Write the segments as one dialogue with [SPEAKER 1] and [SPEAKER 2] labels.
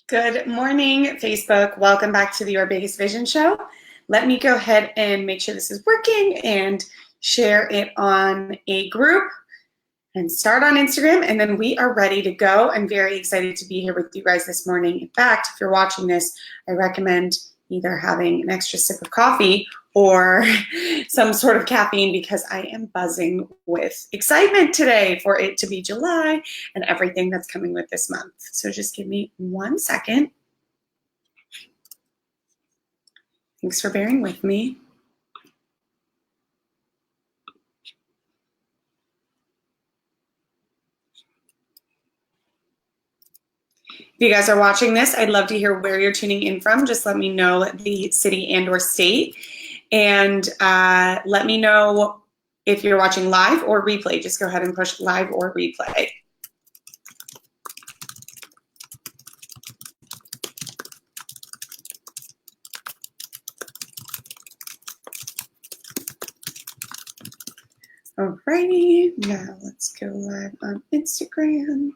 [SPEAKER 1] Good morning, Facebook. Welcome back to the Your Biggest Vision Show. Let me go ahead and make sure this is working and share it on a group and start on Instagram, and then we are ready to go. I'm very excited to be here with you guys this morning. In fact, if you're watching this, I recommend either having an extra sip of coffee or some sort of caffeine because I am buzzing with excitement today for it to be July and everything that's coming with this month. So just give me 1 second. Thanks for bearing with me. If you guys are watching this, I'd love to hear where you're tuning in from. Just let me know the city and or state. And let me know if you're watching live or replay. Just go ahead and push live or replay. Alrighty, now let's go live on Instagram.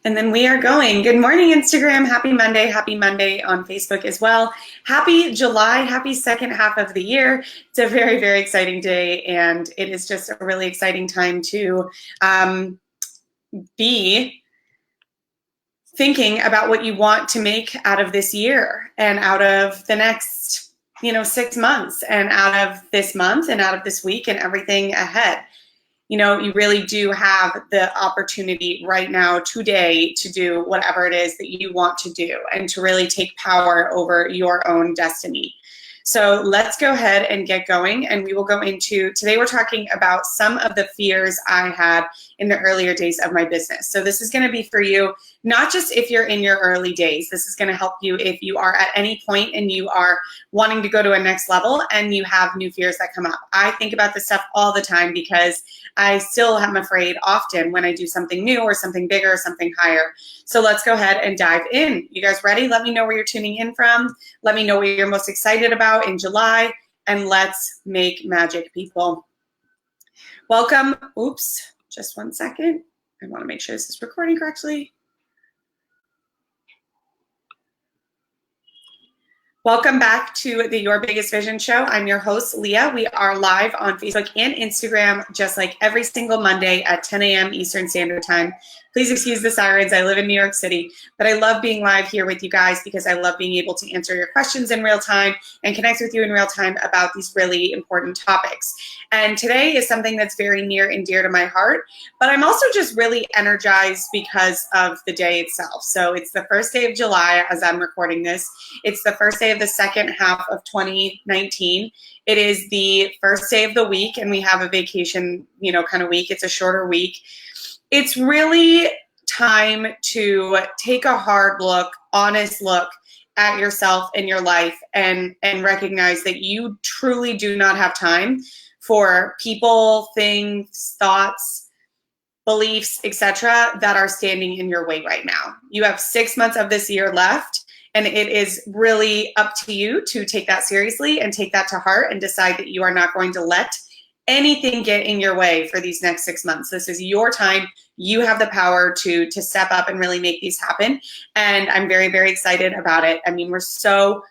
[SPEAKER 1] And then we are going. Good morning, Instagram. Happy Monday. Happy Monday on Facebook as well. Happy July. Happy second half of the year. It's a very, very exciting day, and it is just a really exciting time to be thinking about what you want to make out of this year and out of the next 6 months and out of this month and out of this week and everything ahead. You really do have the opportunity right now, today, to do whatever it is that you want to do and to really take power over your own destiny. So let's go ahead and get going, and we will go into, today we're talking about some of the fears I had in the earlier days of my business. So this is going to be for you, not just if you're in your early days. This is going to help you if you are at any point and you are wanting to go to a next level and you have new fears that come up. I think about this stuff all the time because I still am afraid often when I do something new or something bigger or something higher. So let's go ahead and dive in. You guys ready? Let me know where you're tuning in from. Let me know what you're most excited about in July, and let's make magic, people. Welcome. Oops, just 1 second. I want to make sure this is recording correctly. Welcome back to the Your Biggest Vision Show. I'm your host, Leah. We are live on Facebook and Instagram, just like every single Monday at 10 a.m. Eastern Standard Time. Please excuse the sirens. I live in New York City, but I love being live here with you guys because I love being able to answer your questions in real time and connect with you in real time about these really important topics. And today is something that's very near and dear to my heart, but I'm also just really energized because of the day itself. So it's the first day of July as I'm recording this. It's the first day of the second half of 2019. It is the first day of the week, and we have a vacation, kind of week. It's a shorter week. It's really time to take a hard look, honest look at yourself and your life and recognize that you truly do not have time for people, things, thoughts, beliefs, etc. that are standing in your way right now. You have 6 months of this year left, and it is really up to you to take that seriously and take that to heart and decide that you are not going to let anything get in your way for these next 6 months. This is your time. You have the power to step up and really make these happen. And I'm very, very excited about it. I mean, we're so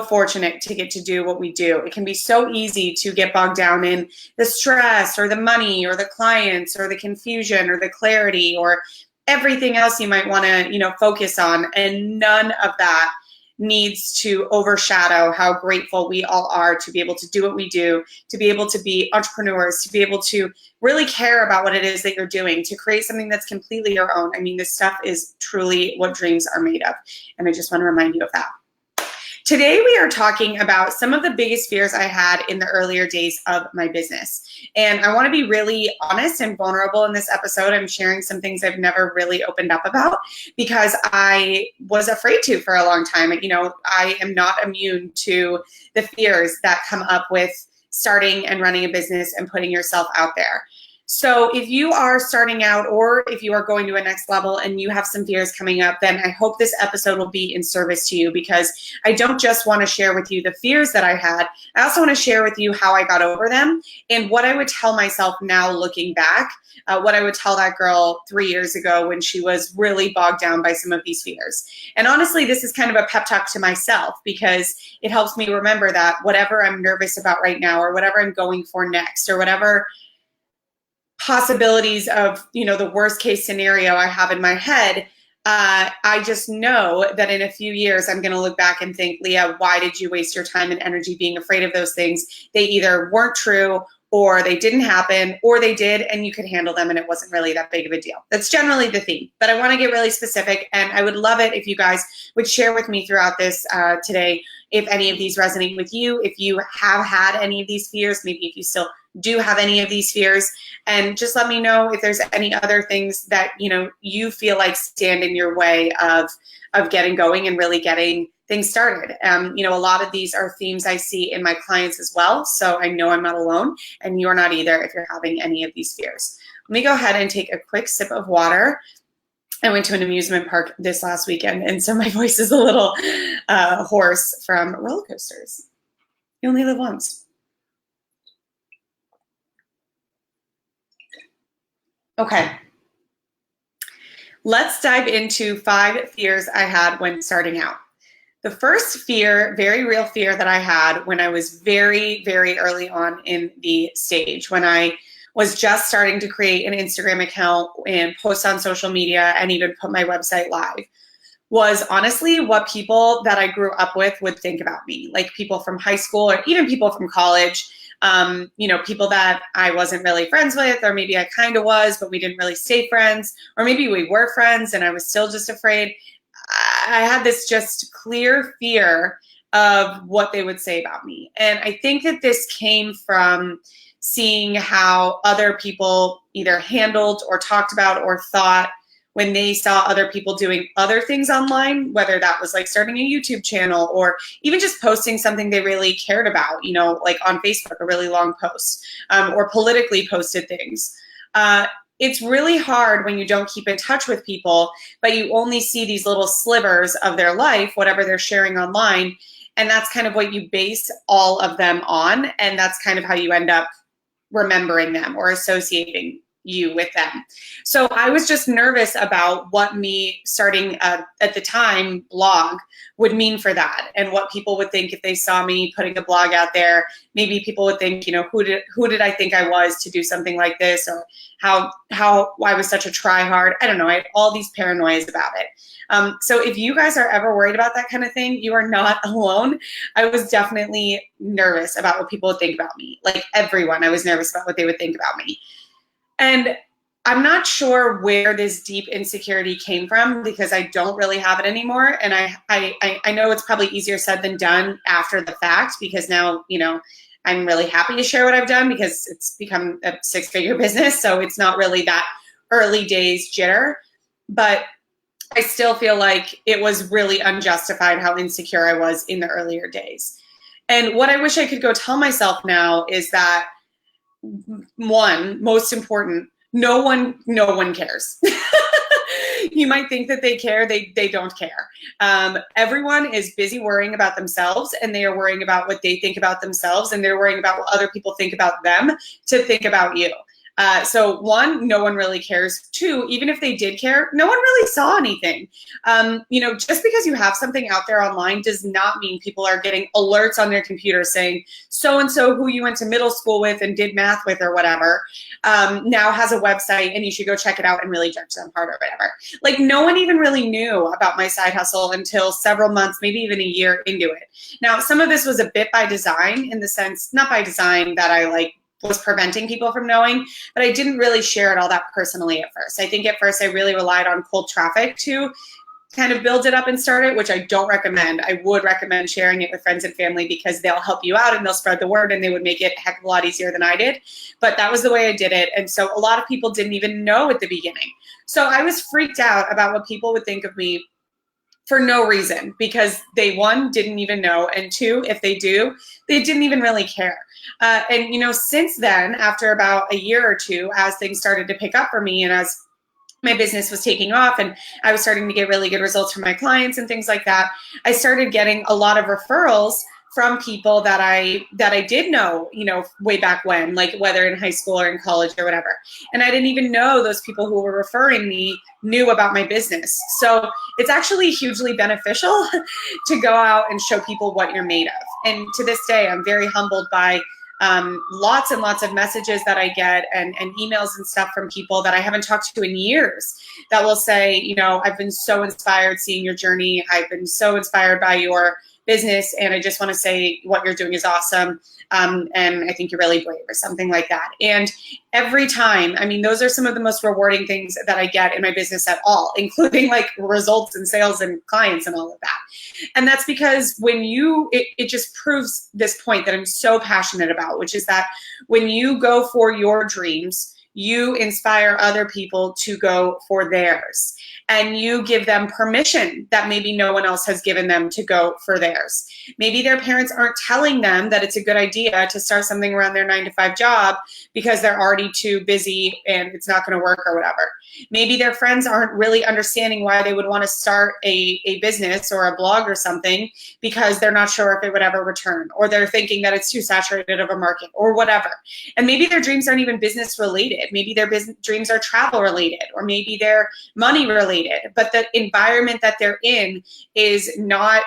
[SPEAKER 1] fortunate to get to do what we do. It can be so easy to get bogged down in the stress or the money or the clients or the confusion or the clarity or everything else you might want to, focus on. And none of that needs to overshadow how grateful we all are to be able to do what we do, to be able to be entrepreneurs, to be able to really care about what it is that you're doing, to create something that's completely your own. I mean, this stuff is truly what dreams are made of. And I just want to remind you of that. Today, we are talking about some of the biggest fears I had in the earlier days of my business. And I want to be really honest and vulnerable in this episode. I'm sharing some things I've never really opened up about because I was afraid to for a long time. I am not immune to the fears that come up with starting and running a business and putting yourself out there. So if you are starting out or if you are going to a next level and you have some fears coming up, then I hope this episode will be in service to you, because I don't just want to share with you the fears that I had. I also want to share with you how I got over them and what I would tell myself now looking back, what I would tell that girl 3 years ago when she was really bogged down by some of these fears. And honestly, this is kind of a pep talk to myself, because it helps me remember that whatever I'm nervous about right now, or whatever I'm going for next, or whatever possibilities of, the worst case scenario I have in my head, I just know that in a few years, I'm going to look back and think, Leah, why did you waste your time and energy being afraid of those things? They either weren't true, or they didn't happen, or they did and you could handle them and it wasn't really that big of a deal. That's generally the theme, but I want to get really specific, and I would love it if you guys would share with me throughout this today if any of these resonate with you, if you have had any of these fears, maybe if you still do have any of these fears, and just let me know if there's any other things that you feel like stand in your way of getting going and really getting things started. A lot of these are themes I see in my clients as well, so I know I'm not alone, and you're not either if you're having any of these fears. Let me go ahead and take a quick sip of water. I went to an amusement park this last weekend, and so my voice is a little hoarse from roller coasters. You only live once. Okay. Let's dive into 5 fears I had when starting out. The first fear, very real fear that I had when I was very, very early on in the stage, when I was just starting to create an Instagram account and post on social media and even put my website live, was honestly what people that I grew up with would think about me. Like people from high school or even people from college, people that I wasn't really friends with, or maybe I kind of was, but we didn't really stay friends, or maybe we were friends and I was still just afraid. I had this just clear fear of what they would say about me. And I think that this came from seeing how other people either handled or talked about or thought when they saw other people doing other things online, whether that was like starting a YouTube channel or even just posting something they really cared about, like on Facebook, a really long post, or politically posted things. It's really hard when you don't keep in touch with people, but you only see these little slivers of their life, whatever they're sharing online, and that's kind of what you base all of them on, and that's kind of how you end up remembering them or associating you with them. So I was just nervous about what me starting at the time blog would mean for that, and what people would think if they saw me putting a blog out there. Maybe people would think, who did I think I was to do something like this, or how I was such a try-hard. I don't know. I had all these paranoias about it. So if you guys are ever worried about that kind of thing, you are not alone. I was definitely nervous about what people would think about me. Like everyone, I was nervous about what they would think about me. And I'm not sure where this deep insecurity came from, because I don't really have it anymore. And I know it's probably easier said than done after the fact, because now, I'm really happy to share what I've done, because it's become a 6-figure business. So it's not really that early days jitter, but I still feel like it was really unjustified how insecure I was in the earlier days. And what I wish I could go tell myself now is that, one, most important, no one cares. You might think that they care, they don't care. Everyone is busy worrying about themselves, and they are worrying about what they think about themselves, and they're worrying about what other people think about them to think about you. So one, no one really cares. Two, even if they did care, no one really saw anything. Just because you have something out there online does not mean people are getting alerts on their computer saying so-and-so who you went to middle school with and did math with or whatever, now has a website and you should go check it out and really judge them hard or whatever. Like no one even really knew about my side hustle until several months, maybe even a year into it. Now, some of this was a bit by design, in the sense, not by design that I was preventing people from knowing, but I didn't really share it all that personally at first. I think at first I really relied on cold traffic to kind of build it up and start it, which I don't recommend. I would recommend sharing it with friends and family, because they'll help you out and they'll spread the word, and they would make it a heck of a lot easier than I did. But that was the way I did it. And so a lot of people didn't even know at the beginning. So I was freaked out about what people would think of me for no reason, because they, one, didn't even know, and two, if they do, they didn't even really care. And, you know, since then, after about a year or two, as things started to pick up for me and as my business was taking off and I was starting to get really good results from my clients and things like that, I started getting a lot of referrals from people that I did know, you know, way back when, like whether in high school or in college or whatever. And I didn't even know those people who were referring me knew about my business. So it's actually hugely beneficial to go out and show people what you're made of. And to this day, I'm very humbled by lots and lots of messages that I get and emails and stuff from people that I haven't talked to in years that will say, you know, I've been so inspired seeing your journey. I've been so inspired by your business, and I just want to say what you're doing is awesome. And I think you're really brave, or something like that. And every time, I mean, those are some of the most rewarding things that I get in my business at all, including like results and sales and clients and all of that. And that's because when you, it just proves this point that I'm so passionate about, which is that when you go for your dreams, you inspire other people to go for theirs. And you give them permission that maybe no one else has given them to go for theirs. Maybe their parents aren't telling them that it's a good idea to start something around their 9-to-5 job because they're already too busy and it's not going to work or whatever. Maybe their friends aren't really understanding why they would want to start a business or a blog or something because they're not sure if it would ever return, or they're thinking that it's too saturated of a market or whatever. And maybe their dreams aren't even business related. Maybe their business dreams are travel related, or maybe they're money related, but the environment that they're in is not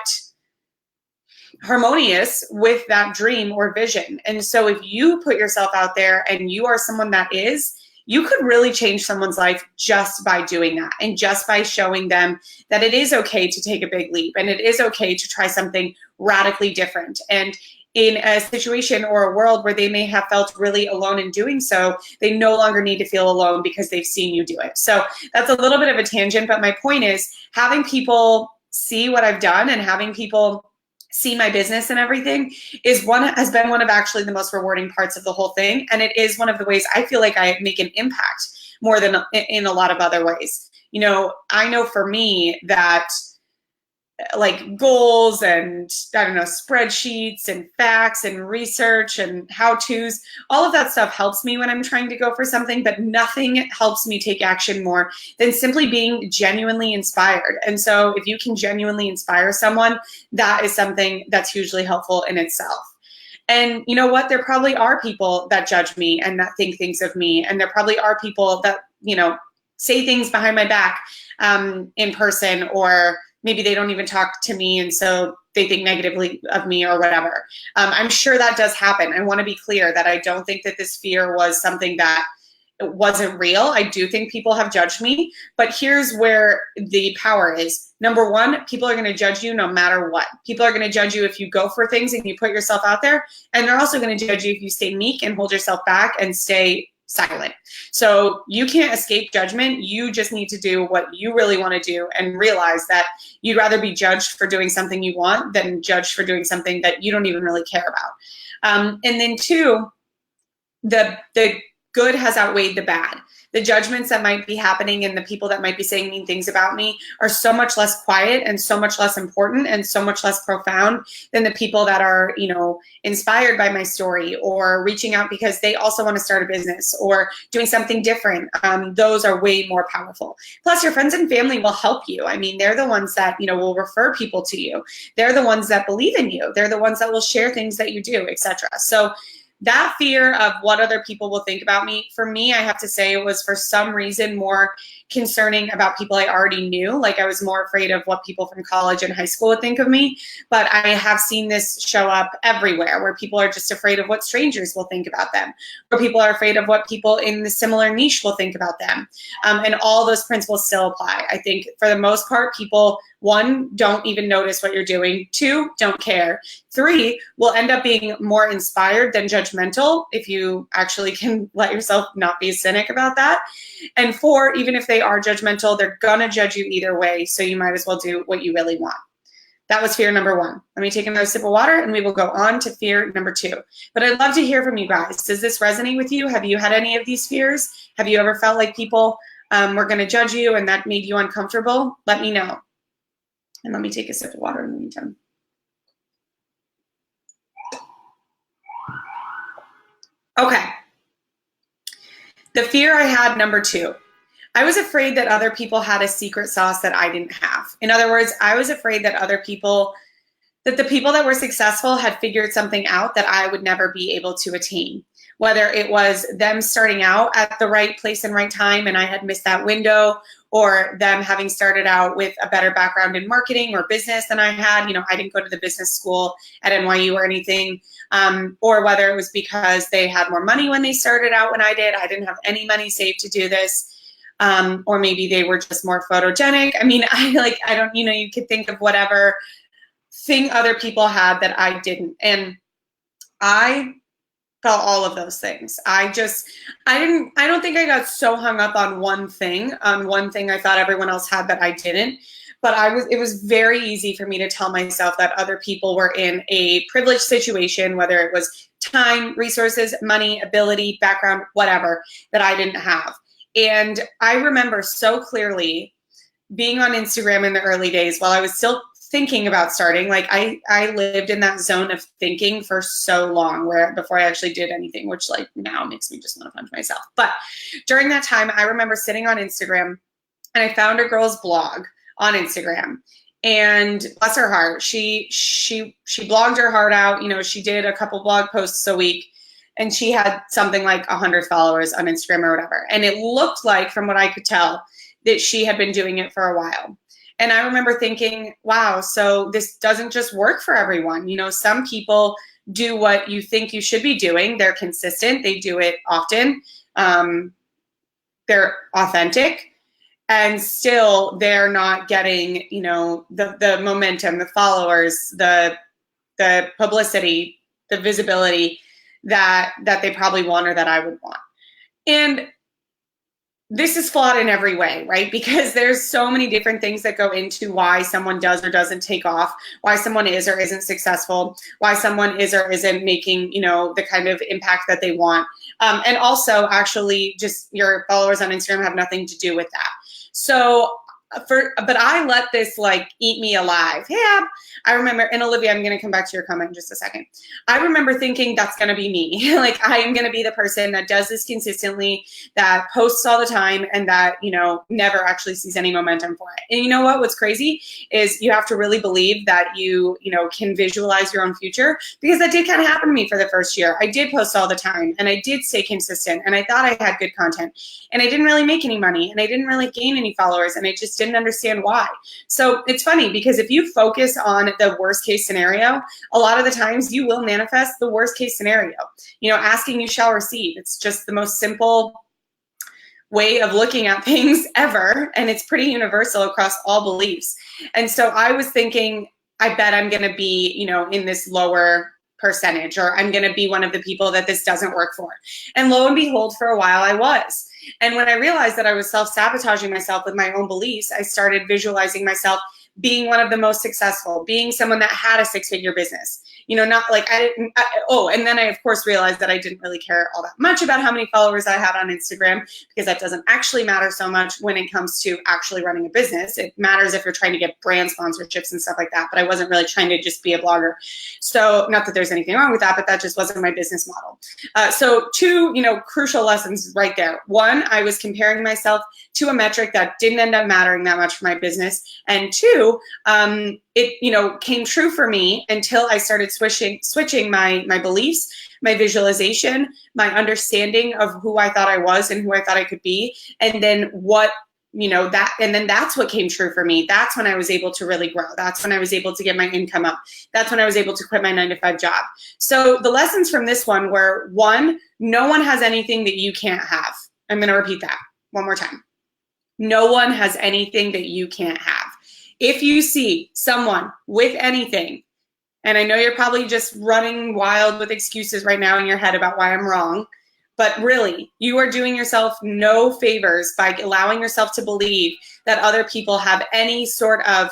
[SPEAKER 1] harmonious with that dream or vision. And so if you put yourself out there and you are someone that is, you could really change someone's life just by doing that, and just by showing them that it is okay to take a big leap, and it is okay to try something radically different. And in a situation or a world where they may have felt really alone in doing so, they no longer need to feel alone because they've seen you do it. So that's a little bit of a tangent, but my point is having people see what I've done and having people see my business and everything has been one of actually the most rewarding parts of the whole thing. And it is one of the ways I feel like I make an impact more than in a lot of other ways. You know, I know for me that like goals and, I don't know, spreadsheets and facts and research and how-tos, all of that stuff helps me when I'm trying to go for something, but nothing helps me take action more than simply being genuinely inspired. And so if you can genuinely inspire someone, that is something that's hugely helpful in itself. And you know what? There probably are people that judge me and that think things of me. And there probably are people that, you know, say things behind my back in person, or maybe they don't even talk to me and so they think negatively of me or whatever. I'm sure that does happen. I want to be clear that I don't think that this fear was something that wasn't real. I do think people have judged me, but here's where the power is. Number one, people are going to judge you no matter what. People are going to judge you if you go for things and you put yourself out there, and they're also going to judge you if you stay meek and hold yourself back and stay silent. So you can't escape judgment. You just need to do what you really want to do and realize that you'd rather be judged for doing something you want than judged for doing something that you don't even really care about. And then two, the good has outweighed the bad. The judgments that might be happening and the people that might be saying mean things about me are so much less quiet and so much less important and so much less profound than the people that are, you know, inspired by my story or reaching out because they also want to start a business or doing something different. Those are way more powerful. Plus, your friends and family will help you. I mean, they're the ones that, you know, will refer people to you. They're the ones that believe in you. They're the ones that will share things that you do, etc. So that fear of what other people will think about me, for me, I have to say it was for some reason more concerning about people I already knew. Like I was more afraid of what people from college and high school would think of me. But I have seen this show up everywhere, where people are just afraid of what strangers will think about them, or people are afraid of what people in the similar niche will think about them. And all those principles still apply. I think for the most part, people, one, don't even notice what you're doing. Two, don't care. Three, will end up being more inspired than judgmental if you actually can let yourself not be a cynic about that. And four, even if they are judgmental, they're gonna judge you either way, so you might as well do what you really want. That was fear number one. Let me take another sip of water and we will go on to fear number two. But I'd love to hear from you guys. Does this resonate with you? Have you had any of these fears? Have you ever felt like people were gonna judge you and that made you uncomfortable? Let me know. And let me take a sip of water in the meantime. Okay. The fear I had, number 2. I was afraid that other people had a secret sauce that I didn't have. In other words, I was afraid that the people that were successful had figured something out that I would never be able to attain. Whether it was them starting out at the right place and right time and I had missed that window, or them having started out with a better background in marketing or business than I had. I didn't go to the business school at NYU or anything. Or whether it was because they had more money when they started out when I did. I didn't have any money saved to do this. Or maybe they were just more photogenic. I don't, you could think of whatever thing other people had that I didn't. And I felt all of those things. I don't think I got so hung up on one thing I thought everyone else had that I didn't. But it was very easy for me to tell myself that other people were in a privileged situation, whether it was time, resources, money, ability, background, whatever, that I didn't have. And I remember so clearly being on Instagram in the early days while I was still thinking about starting. I lived in that zone of thinking for so long before I actually did anything, which now makes me just want to punch myself. But during that time, I remember sitting on Instagram and I found a girl's blog on Instagram, and bless her heart, she blogged her heart out. She did a couple blog posts a week, and she had something like 100 followers on Instagram or whatever. And it looked like, from what I could tell, that she had been doing it for a while. And I remember thinking, wow, so this doesn't just work for everyone. Some people do what you think you should be doing. They're consistent. They do it often. They're authentic. And still they're not getting, the momentum, the followers, the publicity, the visibility that they probably want or that I would want. And this is flawed in every way, right? Because there's so many different things that go into why someone does or doesn't take off, why someone is or isn't successful, why someone is or isn't making, the kind of impact that they want. And also, actually, just your followers on Instagram have nothing to do with that. So, but I let this eat me alive. Yeah, I remember, and Olivia, I'm going to come back to your comment in just a second. I remember thinking that's going to be me. I am going to be the person that does this consistently, that posts all the time, and that, never actually sees any momentum for it. And you know what? What's crazy is you have to really believe that you can visualize your own future, because that did kind of happen to me for the first year. I did post all the time, and I did stay consistent, and I thought I had good content, and I didn't really make any money, and I didn't really gain any followers, and I just didn't understand why. So it's funny, because if you focus on the worst case scenario, a lot of the times you will manifest the worst case scenario. Asking you shall receive. It's just the most simple way of looking at things ever, and it's pretty universal across all beliefs. And so I was thinking, I bet I'm going to be, in this lower percentage, or I'm going to be one of the people that this doesn't work for. And lo and behold, for a while I was. And when I realized that I was self-sabotaging myself with my own beliefs, I started visualizing myself being one of the most successful, being someone that had a 6-figure business. Not and then I, of course, realized that I didn't really care all that much about how many followers I had on Instagram, because that doesn't actually matter so much when it comes to actually running a business. It matters if you're trying to get brand sponsorships and stuff like that, but I wasn't really trying to just be a blogger. So not that there's anything wrong with that, but that just wasn't my business model. So 2, crucial lessons right there. 1, I was comparing myself to a metric that didn't end up mattering that much for my business. And 2, it came true for me until I started switching my beliefs, my visualization, my understanding of who I thought I was and who I thought I could be, and then that's what came true for me. That's when I was able to really grow. That's when I was able to get my income up. That's when I was able to quit my 9-to-5 job. So the lessons from this one were: 1, no one has anything that you can't have. I'm going to repeat that one more time. No one has anything that you can't have. If you see someone with anything, and I know you're probably just running wild with excuses right now in your head about why I'm wrong, but really, you are doing yourself no favors by allowing yourself to believe that other people have any sort of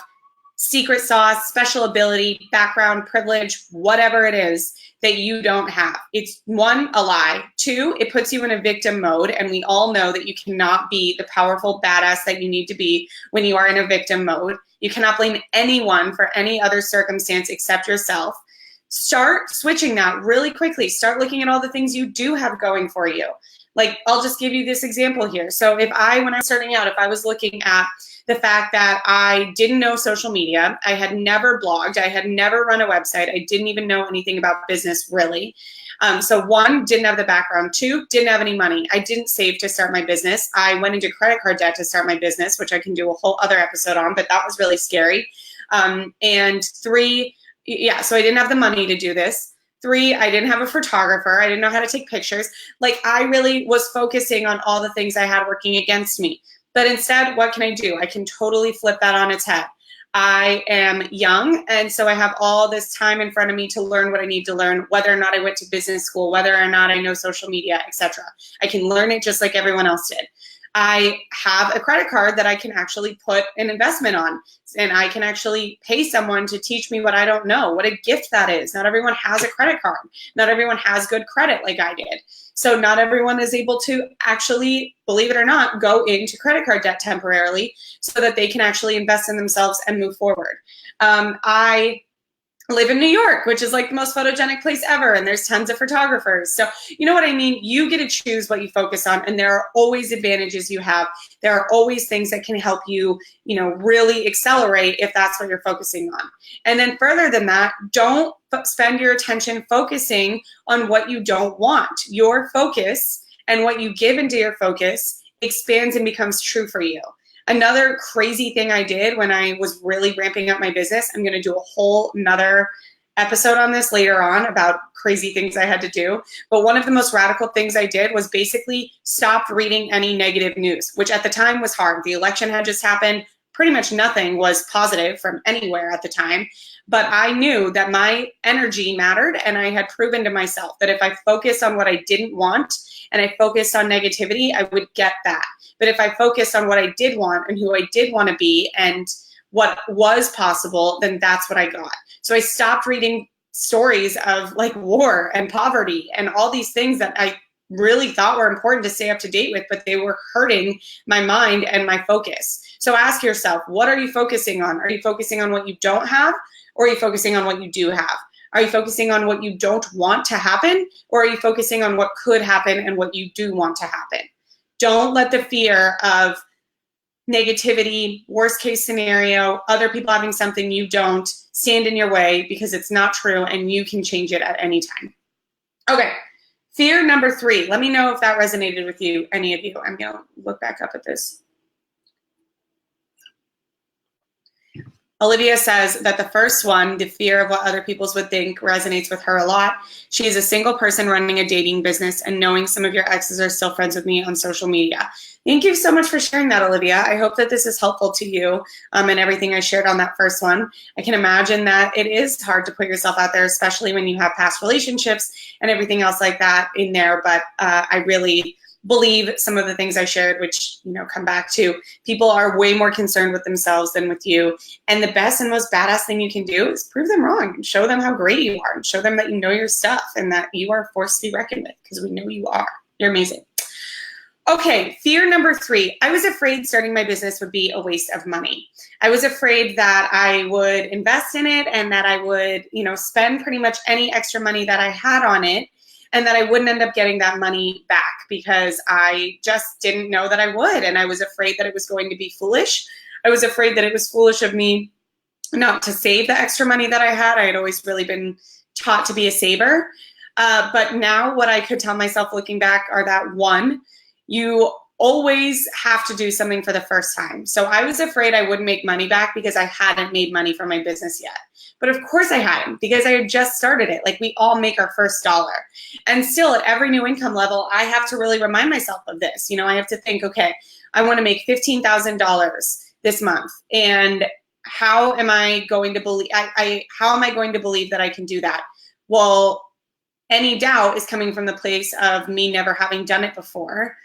[SPEAKER 1] secret sauce, special ability, background, privilege, whatever it is that you don't have. It's one, a lie. Two, it puts you in a victim mode. And we all know that you cannot be the powerful badass that you need to be when you are in a victim mode. You cannot blame anyone for any other circumstance except yourself. Start switching that really quickly. Start looking at all the things you do have going for you. Like, I'll just give you this example here. So when I was starting out, if I was looking at the fact that I didn't know social media, I had never blogged, I had never run a website, I didn't even know anything about business really. So one, didn't have the background. Two, didn't have any money. I didn't save to start my business. I went into credit card debt to start my business, which I can do a whole other episode on, but that was really scary. And three, so I didn't have the money to do this. Three, I didn't have a photographer. I didn't know how to take pictures. Like, I really was focusing on all the things I had working against me. But instead, what can I do? I can totally flip that on its head. I am young, and so I have all this time in front of me to learn what I need to learn, whether or not I went to business school, whether or not I know social media, etc. I can learn it just like everyone else did. I have a credit card that I can actually put an investment on, and I can actually pay someone to teach me what I don't know. What a gift that is. Not everyone has a credit card. Not everyone has good credit like I did. So not everyone is able to actually, believe it or not, go into credit card debt temporarily so that they can actually invest in themselves and move forward. I live in New York, which is like the most photogenic place ever, and there's tons of photographers. So you know what I mean? You get to choose what you focus on, and there are always advantages you have. There are always things that can help you, really accelerate if that's what you're focusing on. And then further than that, don't spend your attention focusing on what you don't want. Your focus and what you give into your focus expands and becomes true for you. Another crazy thing I did when I was really ramping up my business, I'm going to do a whole nother episode on this later on about crazy things I had to do. But one of the most radical things I did was basically stop reading any negative news, which at the time was hard. The election had just happened. Pretty much nothing was positive from anywhere at the time. But I knew that my energy mattered, and I had proven to myself that if I focused on what I didn't want and I focused on negativity, I would get that. But if I focused on what I did want and who I did want to be and what was possible, then that's what I got. So I stopped reading stories of like war and poverty and all these things that I really thought were important to stay up to date with, but they were hurting my mind and my focus. So ask yourself, what are you focusing on? Are you focusing on what you don't have, or are you focusing on what you do have? Are you focusing on what you don't want to happen, or are you focusing on what could happen and what you do want to happen? Don't let the fear of negativity, worst case scenario, other people having something you don't, stand in your way, because it's not true and you can change it at any time. Okay, fear number 3. Let me know if that resonated with you, any of you. I'm going to look back up at this. Olivia says that the first one, the fear of what other people would think, resonates with her a lot. She is a single person running a dating business, and knowing some of your exes are still friends with me on social media. Thank you so much for sharing that, Olivia. I hope that this is helpful to you and everything I shared on that first one. I can imagine that it is hard to put yourself out there, especially when you have past relationships and everything else like that in there. But I really believe some of the things I shared, which, come back to people are way more concerned with themselves than with you. And the best and most badass thing you can do is prove them wrong and show them how great you are and show them that you know your stuff and that you are a force to be reckoned with, because we know you are. You're amazing. Okay, fear number 3. I was afraid starting my business would be a waste of money. I was afraid that I would invest in it and that I would, spend pretty much any extra money that I had on it, and that I wouldn't end up getting that money back because I just didn't know that I would. And I was afraid that it was going to be foolish. I was afraid that it was foolish of me not to save the extra money that I had. I had always really been taught to be a saver. But now what I could tell myself looking back are that, 1, you always have to do something for the first time. So I was afraid I wouldn't make money back because I hadn't made money from my business yet. But of course I hadn't, because I had just started it. Like, we all make our first dollar. And still, at every new income level, I have to really remind myself of this. I have to think, okay, I want to make $15,000 this month. And how am I going to believe, how am I going to believe that I can do that? Well, any doubt is coming from the place of me never having done it before.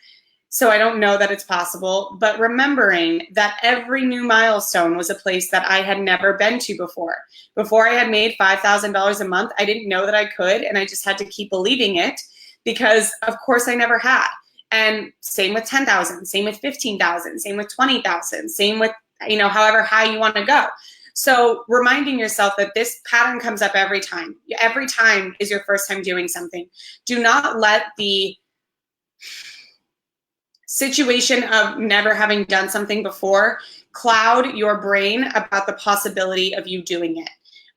[SPEAKER 1] So I don't know that it's possible, but remembering that every new milestone was a place that I had never been to before. Before I had made $5,000 a month, I didn't know that I could, and I just had to keep believing it because of course I never had. And same with 10,000, same with 15,000, same with 20,000, same with, however high you want to go. So reminding yourself that this pattern comes up every time. Every time is your first time doing something. Do not let the situation of never having done something before cloud your brain about the possibility of you doing it.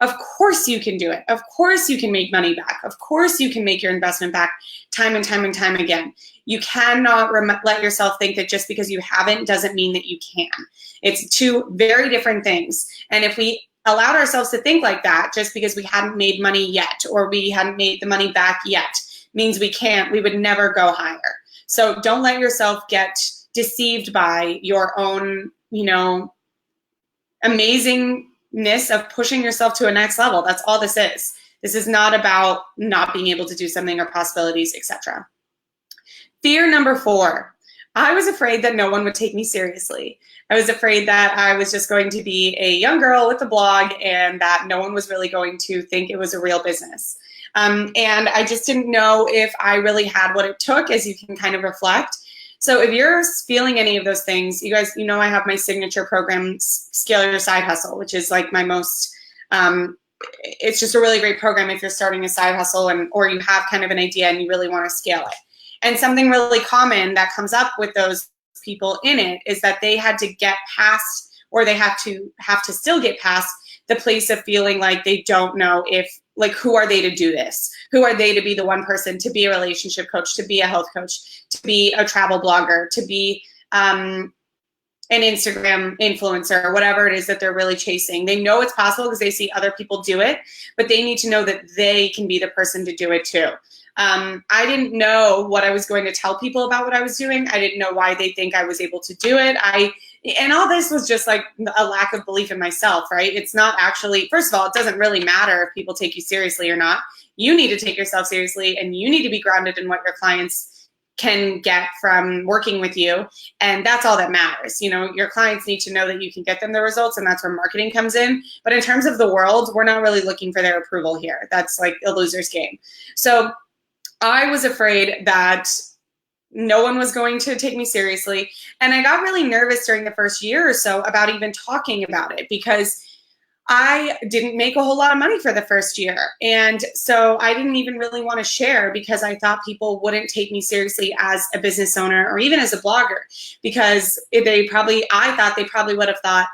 [SPEAKER 1] Of course you can do it. Of course you can make money back. Of course you can make your investment back time and time and time again. You cannot let yourself think that just because you haven't doesn't mean that you can. It's two very different things. And if we allowed ourselves to think like that just because we hadn't made money yet or we hadn't made the money back yet means we can't, we would never go higher. So don't let yourself get deceived by your own, amazingness of pushing yourself to a next level. That's all this is. This is not about not being able to do something or possibilities, etc. Fear number 4. I was afraid that no one would take me seriously. I was afraid that I was just going to be a young girl with a blog and that no one was really going to think it was a real business. And I just didn't know if I really had what it took, as you can kind of reflect. So if you're feeling any of those things, you guys, I have my signature program, Scale Your Side Hustle, which is like my most, it's just a really great program if you're starting a side hustle or you have kind of an idea and you really want to scale it. And something really common that comes up with those people in it is that they had to get past, or they have to still get past the place of feeling like they don't know if, like, who are they to do this? Who are they to be the one person, to be a relationship coach, to be a health coach, to be a travel blogger, to be an Instagram influencer, or whatever it is that they're really chasing. They know it's possible because they see other people do it, but they need to know that they can be the person to do it too. I didn't know what I was going to tell people about what I was doing. I didn't know why they think I was able to do it. And all this was just like a lack of belief in myself, right? It's not actually, first of all, it doesn't really matter if people take you seriously or not. You need to take yourself seriously and you need to be grounded in what your clients can get from working with you. And that's all that matters. Your clients need to know that you can get them the results, and that's where marketing comes in. But in terms of the world, we're not really looking for their approval here. That's like a loser's game. So I was afraid that no one was going to take me seriously. And I got really nervous during the first year or so about even talking about it because I didn't make a whole lot of money for the first year. And so I didn't even really want to share because I thought people wouldn't take me seriously as a business owner or even as a blogger, because I thought they probably would have thought,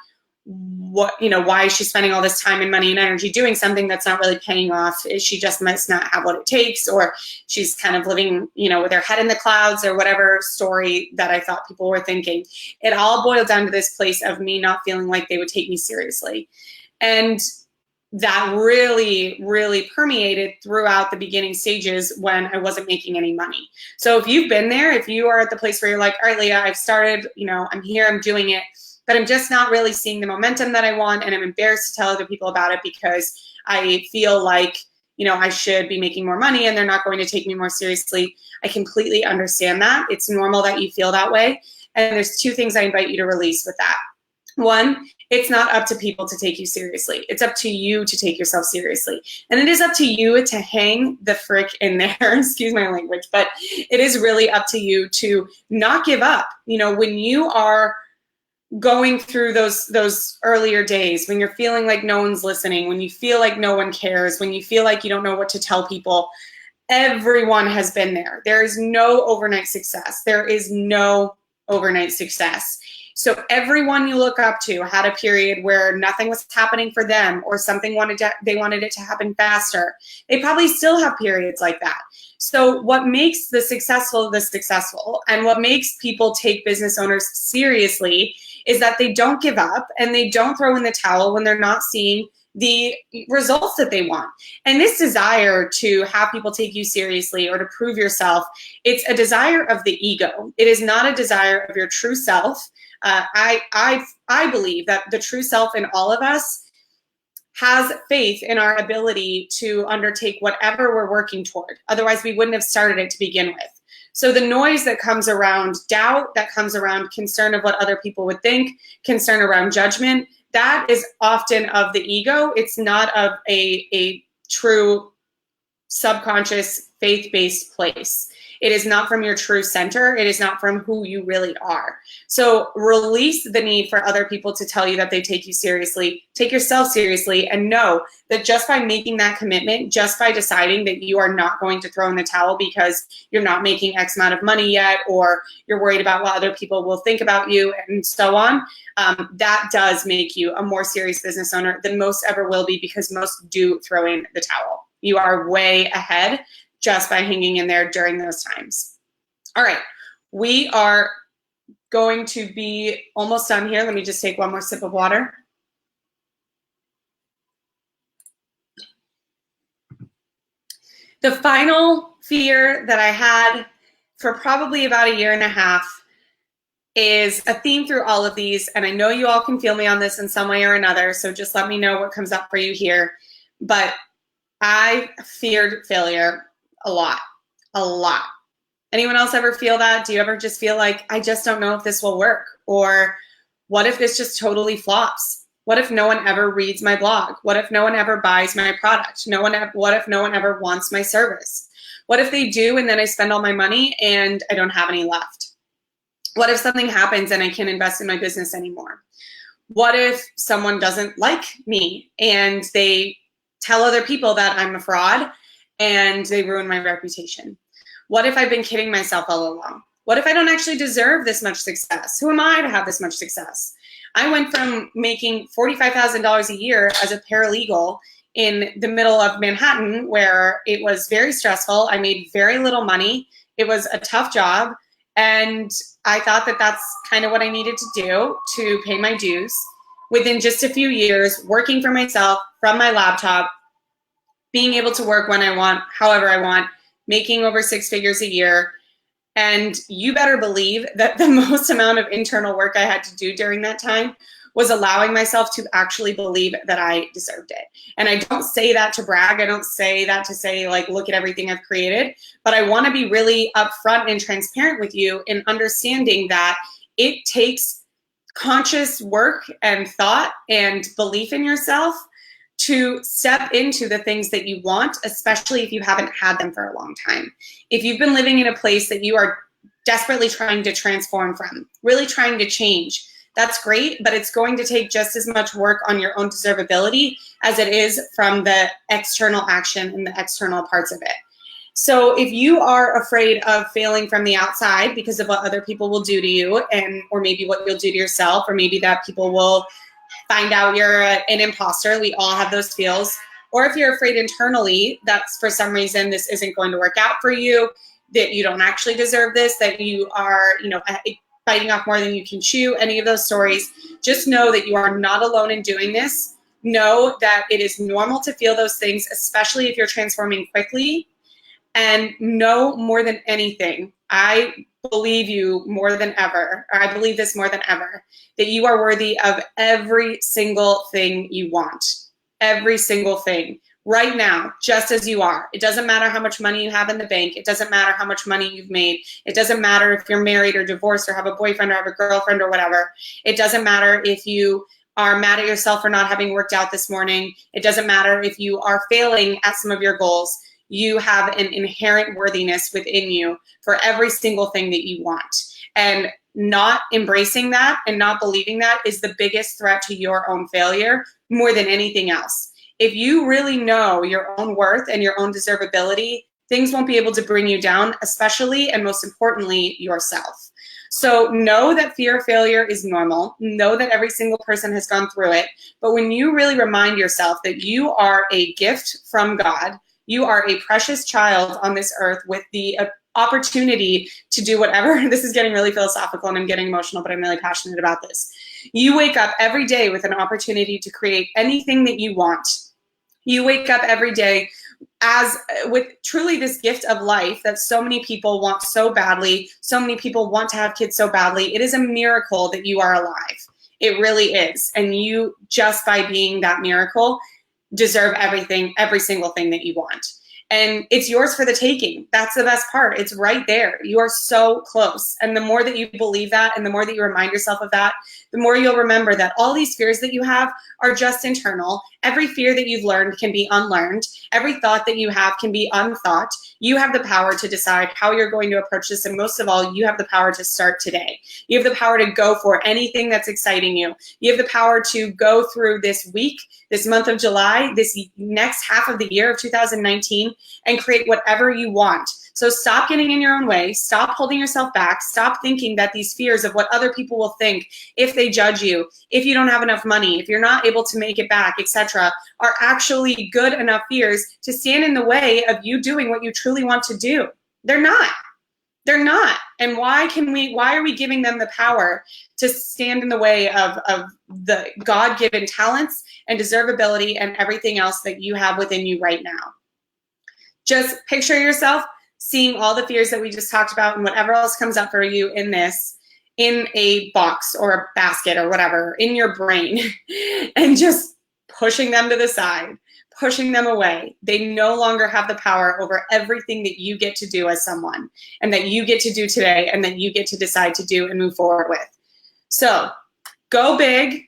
[SPEAKER 1] why is she spending all this time and money and energy doing something that's not really paying off? She just must not have what it takes, or she's kind of living, with her head in the clouds, or whatever story that I thought people were thinking. It all boiled down to this place of me not feeling like they would take me seriously. And that really, really permeated throughout the beginning stages when I wasn't making any money. So if you've been there, if you are at the place where you're like, all right, Leah, I've started, I'm here, I'm doing it, but I'm just not really seeing the momentum that I want, and I'm embarrassed to tell other people about it because I feel like, I should be making more money and they're not going to take me more seriously. I completely understand that. It's normal that you feel that way. And there's 2 things I invite you to release with that. 1, it's not up to people to take you seriously. It's up to you to take yourself seriously. And it is up to you to hang the frick in there, excuse my language, but it is really up to you to not give up. When you are going through those earlier days, when you're feeling like no one's listening, when you feel like no one cares, when you feel like you don't know what to tell people, everyone has been there. There is no overnight success. There is no overnight success. So everyone you look up to had a period where nothing was happening for them, or something they wanted it to happen faster. They probably still have periods like that. So what makes the successful, and what makes people take business owners seriously is that they don't give up and they don't throw in the towel when they're not seeing the results that they want. And this desire to have people take you seriously or to prove yourself, it's a desire of the ego. It is not a desire of your true self. I believe that the true self in all of us has faith in our ability to undertake whatever we're working toward. Otherwise, we wouldn't have started it to begin with. So the noise that comes around doubt, that comes around concern of what other people would think, concern around judgment, that is often of the ego. It's not of a true subconscious faith-based place. It is not from your true center. It is not from who you really are. So release the need for other people to tell you that they take you seriously. Take yourself seriously, and know that just by making that commitment, just by deciding that you are not going to throw in the towel because you're not making X amount of money yet, or you're worried about what other people will think about you, and so on, that does make you a more serious business owner than most ever will be, because most do throw in the towel. You are way ahead just by hanging in there during those times. All right, we are going to be almost done here. Let me just take one more sip of water. The final fear that I had for probably about 1.5 years is a theme through all of these, and I know you all can feel me on this in some way or another, so just let me know what comes up for you here. But I feared failure a lot. Anyone else ever feel that? Do you ever just feel like, I just don't know if this will work? Or what if this just totally flops? What if no one ever reads my blog? What if no one ever buys my product? What if no one ever wants my service? What if they do and then I spend all my money and I don't have any left? What if something happens and I can't invest in my business anymore? What if someone doesn't like me and they tell other people that I'm a fraud and they ruin my reputation? What if I've been kidding myself all along? What if I don't actually deserve this much success? Who am I to have this much success? I went from making $45,000 a year as a paralegal in the middle of Manhattan, where it was very stressful. I made very little money. It was a tough job. And I thought that that's kind of what I needed to do to pay my dues. Within just a few years, working for myself from my laptop, being able to work when I want, however I want, making over 6 figures a year. And you better believe that the most amount of internal work I had to do during that time was allowing myself to actually believe that I deserved it. And I don't say that to brag. I don't say that to say, like, look at everything I've created. But I want to be really upfront and transparent with you in understanding that it takes conscious work and thought and belief in yourself to step into the things that you want, especially if you haven't had them for a long time. If you've been living in a place that you are desperately trying to transform from, really trying to change, that's great, but it's going to take just as much work on your own deservability as it is from the external action and the external parts of it. So if you are afraid of failing from the outside because of what other people will do to you, or maybe what you'll do to yourself, or maybe that people will find out you're an imposter, we all have those feels. Or if you're afraid internally that for some reason this isn't going to work out for you, that you don't actually deserve this, that you are, biting off more than you can chew, any of those stories, just know that you are not alone in doing this. Know that it is normal to feel those things, especially if you're transforming quickly. And know more than anything, I believe you more than ever, or I believe this more than ever, that you are worthy of every single thing you want. Every single thing. Right now, just as you are. It doesn't matter how much money you have in the bank. It doesn't matter how much money you've made. It doesn't matter if you're married or divorced or have a boyfriend or have a girlfriend or whatever. It doesn't matter if you are mad at yourself for not having worked out this morning. It doesn't matter if you are failing at some of your goals. You have an inherent worthiness within you for every single thing that you want. And not embracing that and not believing that is the biggest threat to your own failure more than anything else. If you really know your own worth and your own deservability, things won't be able to bring you down, especially and most importantly, yourself. So know that fear of failure is normal. Know that every single person has gone through it. But when you really remind yourself that you are a gift from God, you are a precious child on this earth with the opportunity to do whatever. This is getting really philosophical and I'm getting emotional, but I'm really passionate about this. You wake up every day with an opportunity to create anything that you want. You wake up every day with truly this gift of life that so many people want so badly. So many people want to have kids so badly. It is a miracle that you are alive. It really is. And you, just by being that miracle, deserve everything, every single thing that you want. And it's yours for the taking. That's the best part. It's right there. You are so close. And the more that you believe that and the more that you remind yourself of that, the more you'll remember that all these fears that you have are just internal. Every fear that you've learned can be unlearned. Every thought that you have can be unthought. You have the power to decide how you're going to approach this. And most of all, you have the power to start today. You have the power to go for anything that's exciting you. You have the power to go through this week, this month of July, this next half of the year of 2019, and create whatever you want. So stop getting in your own way. Stop holding yourself back. Stop thinking that these fears of what other people will think if they judge you, if you don't have enough money, if you're not able to make it back, etc., are actually good enough fears to stand in the way of you doing what you truly want to do. They're not. They're not. And why are we giving them the power to stand in the way of the God-given talents and deservability and everything else that you have within you right now? Just picture yourself seeing all the fears that we just talked about and whatever else comes up for you in this, in a box or a basket or whatever, in your brain, and just pushing them to the side, pushing them away. They no longer have the power over everything that you get to do as someone, and that you get to do today, and that you get to decide to do and move forward with. So go big.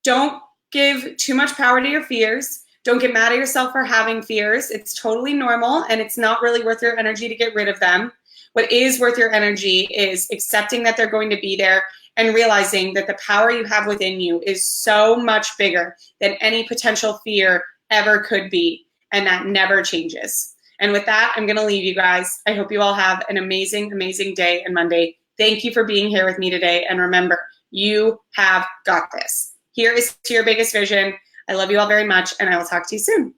[SPEAKER 1] Don't give too much power to your fears. Don't get mad at yourself for having fears. It's totally normal, and it's not really worth your energy to get rid of them. What is worth your energy is accepting that they're going to be there and realizing that the power you have within you is so much bigger than any potential fear ever could be, and that never changes. And with that, I'm going to leave you guys. I hope you all have an amazing, amazing day and Monday. Thank you for being here with me today. And remember, you have got this. Here is to your biggest vision. I love you all very much, and I will talk to you soon.